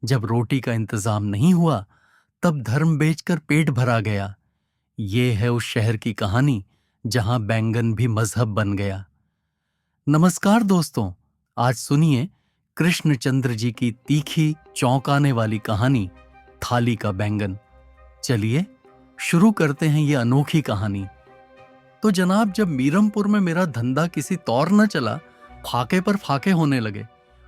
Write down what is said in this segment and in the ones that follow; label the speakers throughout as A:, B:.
A: जब रोटी का इंतजाम नहीं हुआ तब धर्म बेचकर पेट भरा गया। ये है उस शहर की कहानी जहां बैंगन भी मजहब बन गया। नमस्कार दोस्तों, आज सुनिए कृष्णचंद्र जी की तीखी चौंकाने वाली कहानी थाली का बैंगन। चलिए शुरू करते हैं ये अनोखी कहानी। तो जनाब, जब मीरमपुर में मेरा धंधा किसी तौर न चला, फाके पर फाके होने लगे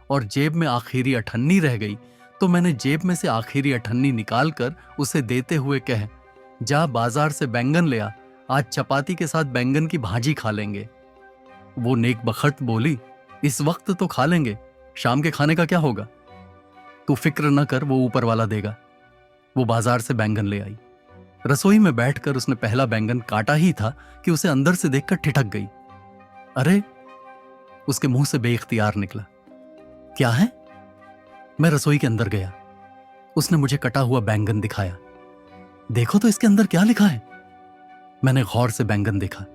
A: और जेब में आखिरी अठन्नी रह गई, तो मैंने जेब में से आखिरी अठन्नी निकालकर उसे देते हुए कह, जा बाजार से बैंगन ले आ, आज चपाती के साथ बैंगन की भाजी खा लेंगे। वो नेक बखत बोली, इस वक्त तो खा लेंगे, शाम के खाने का क्या होगा? तू फिक्र न कर, वो ऊपर वाला देगा। वो बाजार से बैंगन ले आई। रसोई में बैठकर उसने पहला बैंगन काटा ही था कि उसे अंदर से देखकर ठिठक गई। अरे, उसके मुंह से बेइख्तियार निकला, क्या है? मैं रसोई के अंदर गया। उसने मुझे कटा हुआ बैंगन दिखाया। देखो तो इसके अंदर क्या लिखा है। मैंने गौर से बैंगन देखा।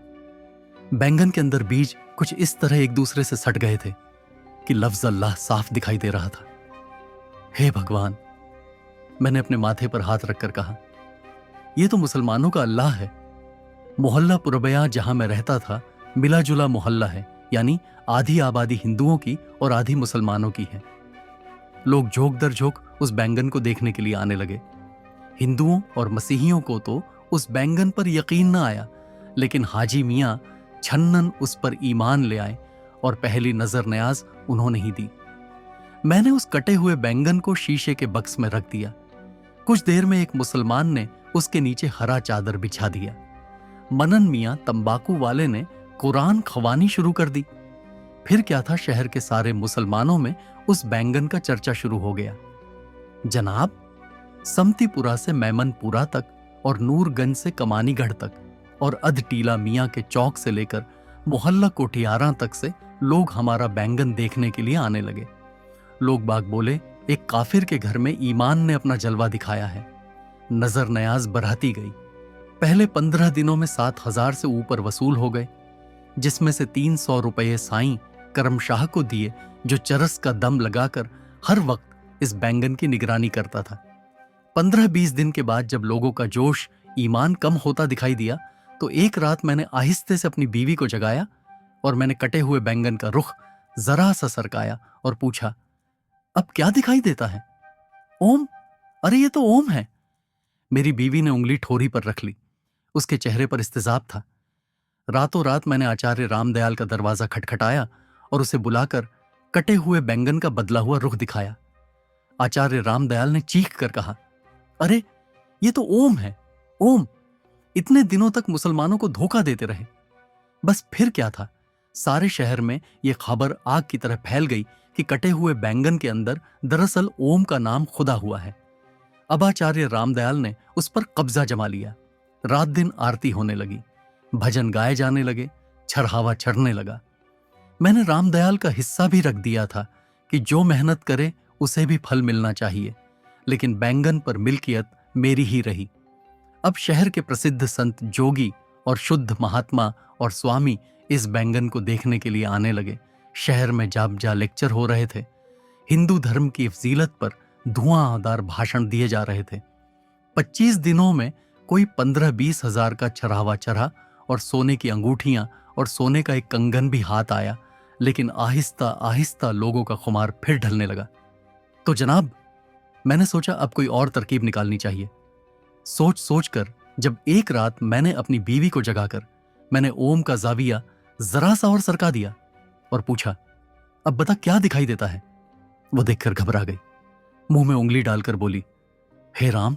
A: बैंगन के अंदर बीज कुछ इस तरह एक दूसरे से सट गए थे कि लफ्ज अल्लाह साफ दिखाई दे रहा था। हे भगवान, मैंने अपने माथे पर हाथ रखकर कहा, यह तो मुसलमानों का अल्लाह है। मोहल्ला पुरबया जहां मैं रहता था मिला जुला मोहल्ला है, यानी आधी आबादी हिंदुओं की और आधी मुसलमानों की है। लोग झोंक दर झोंक उस बैंगन को देखने के लिए आने लगे। हिंदुओं और मसीहियों को तो उस बैंगन पर यकीन न आया, लेकिन हाजी मियां छन्नन उस पर ईमान ले आए और पहली नजर न्याज उन्होंने ही दी। मैंने उस कटे हुए बैंगन को शीशे के बक्स में रख दिया। कुछ देर में एक मुसलमान ने उसके नीचे हरा चादर बिछा दिया। मनन मियां तंबाकू वाले ने कुरान खवानी शुरू कर दी। फिर क्या था, शहर के सारे मुसलमानों में उस बैंगन का चर्चा शुरू हो गया। जनाब, समतीपुरा से मैमनपुरा तक और नूरगंज से कमानीगढ़ तक और अधटीला मियां के चौक से लेकर मोहल्ला कोठियारा तक से लोग हमारा बैंगन देखने के लिए आने लगे। लोग बाग बोले, एक काफिर के घर में ईमान ने अपना जलवा दिखाया है। नजर नयाज बढ़ाती गई। पहले 15 दिनों में 7,000 से ऊपर वसूल हो गए, जिसमें से 300 रुपये साईं करमशाह को दिए, जो चरस का दम लगाकर हर वक्त इस बैंगन की निगरानी करता था। 15-20 दिन के बाद जब लोगों का जोश ईमान कम होता दिखाई दिया, तो एक रात मैंने आहिस्ते से अपनी बीवी को जगाया और मैंने कटे हुए बैंगन का रुख जरा सा सरकाया और पूछा, अब क्या दिखाई देता है? ओम, अरे ये तो ओम है। मेरी बीवी ने उंगली ठोरी पर रख ली। उसके चेहरे पर इस्तेजाब था। रातों रात मैंने आचार्य रामदयाल का दरवाजा खटखटाया और उसे बुलाकर कटे हुए बैंगन का बदला हुआ रुख दिखाया। आचार्य रामदयाल ने चीख कर कहा, अरे ये तो ओम है, ओम। इतने दिनों तक मुसलमानों को धोखा देते रहे। बस फिर क्या था, सारे शहर में यह खबर आग की तरह फैल गई कि कटे हुए बैंगन के अंदर दरअसल ओम का नाम खुदा हुआ है। अब आचार्य रामदयाल ने उस पर कब्जा जमा लिया। रात दिन आरती होने लगी, भजन गाए जाने लगे, छरहावा चढ़ने लगा। मैंने रामदयाल का हिस्सा भी रख दिया था कि जो मेहनत करे उसे भी फल मिलना चाहिए, लेकिन बैंगन पर मिल्कियत मेरी ही रही। अब शहर के प्रसिद्ध संत जोगी और शुद्ध महात्मा और स्वामी इस बैंगन को देखने के लिए आने लगे। शहर में जाबजा लेक्चर हो रहे थे। हिंदू धर्म की फजीलत पर धुआंधार भाषण दिए जा रहे थे। 25 दिनों में कोई 15-20 हजार का चढ़ावा चढ़ा और सोने की अंगूठियां और सोने का एक कंगन भी हाथ आया, लेकिन आहिस्ता आहिस्ता लोगों का खुमार फिर ढलने लगा। तो जनाब, मैंने सोचा अब कोई और तरकीब निकालनी चाहिए। सोच सोचकर जब एक रात मैंने अपनी बीवी को जगाकर मैंने ओम का जाविया जरा सा और सरका दिया और पूछा, अब बता क्या दिखाई देता है? वो देखकर घबरा गई, मुंह में उंगली डालकर बोली, हे राम,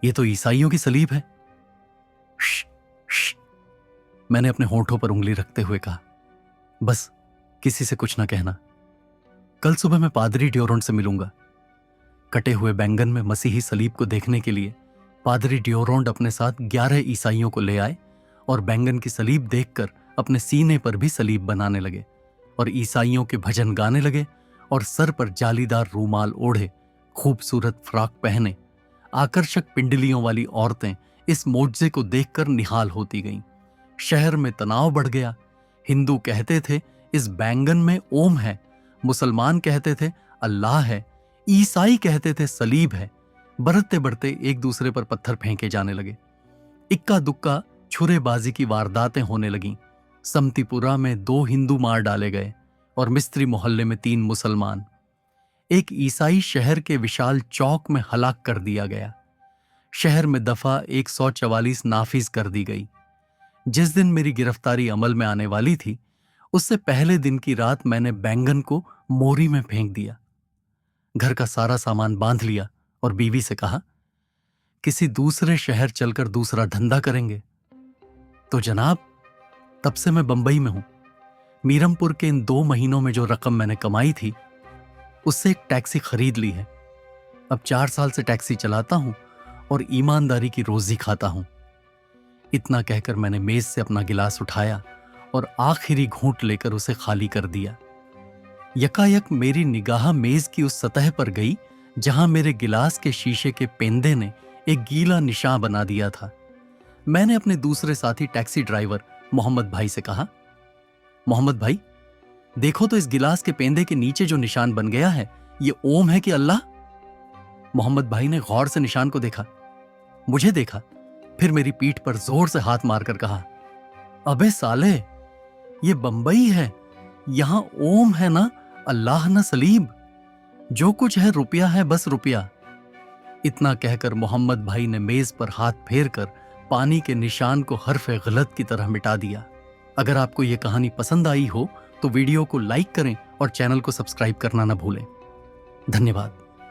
A: ये तो ईसाइयों की सलीब है। श्श, श्श। मैंने अपने होठों पर उंगली रखते हुए कहा, बस किसी से कुछ ना कहना। कल सुबह मैं पादरी ड्योरोंड से मिलूंगा। कटे हुए बैंगन में मसीही सलीब को देखने के लिए पादरी ड्योरोंड अपने साथ 11 ईसाइयों को ले आए और बैंगन की सलीब देखकर अपने सीने पर भी सलीब बनाने लगे और ईसाइयों के भजन गाने लगे और सर पर जालीदार रूमाल ओढ़े, खूबसूरत फ्रॉक पहने आकर्षक पिंडलियों वाली औरतें इस मोज़े को देखकर निहाल होती गईं। शहर में तनाव बढ़ गया। हिंदू कहते थे इस बैंगन में ओम है, मुसलमान कहते थे अल्लाह है, ईसाई कहते थे सलीब है। बढ़ते बढ़ते एक दूसरे पर पत्थर फेंके जाने लगे। इक्का दुक्का छुरेबाजी की वारदातें होने लगीं। समतीपुरा में 2 हिंदू मार डाले गए और मिस्त्री मोहल्ले में 3 मुसलमान। एक ईसाई शहर के विशाल चौक में हलाक कर दिया गया। शहर में दफा 144 नाफिज कर दी गई। जिस दिन मेरी गिरफ्तारी अमल में आने वाली थी, उससे पहले दिन की रात मैंने बैंगन को मोरी में फेंक दिया। घर का सारा सामान बांध लिया और बीवी से कहा, किसी दूसरे शहर चलकर दूसरा धंधा करेंगे। तो जनाब, तब से मैं बंबई में हूं। मीरमपुर के इन 2 महीनों में जो रकम मैंने कमाई थी, उससे एक टैक्सी खरीद ली है। अब 4 साल से टैक्सी चलाता हूं और ईमानदारी की रोजी खाता हूं। इतना कहकर मैंने मेज से अपना गिलास उठाया और आखिरी घूंट लेकर उसे खाली कर दिया। यकायक मेरी निगाह मेज की उस सतह पर गई जहां मेरे गिलास के शीशे के पेंदे ने एक गीला निशान बना दिया था। मैंने अपने दूसरे साथी टैक्सी ड्राइवर मोहम्मद भाई से कहा, मोहम्मद भाई, देखो तो इस गिलास के पेंदे के नीचे जो निशान बन गया है, ये ओम है कि अल्लाह? मोहम्मद भाई ने गौर से निशान को देखा, मुझे देखा, फिर मेरी पीठ पर जोर से हाथ मारकर कहा, अबे साले, ये बंबई है, यहां ओम है ना अल्लाह ना सलीब। जो कुछ है रुपया है, बस रुपया। इतना कहकर मोहम्मद भाई ने मेज पर हाथ फेर कर पानी के निशान को हर्फ गलत की तरह मिटा दिया। अगर आपको यह कहानी पसंद आई हो तो वीडियो को लाइक करें और चैनल को सब्सक्राइब करना न भूलें। धन्यवाद।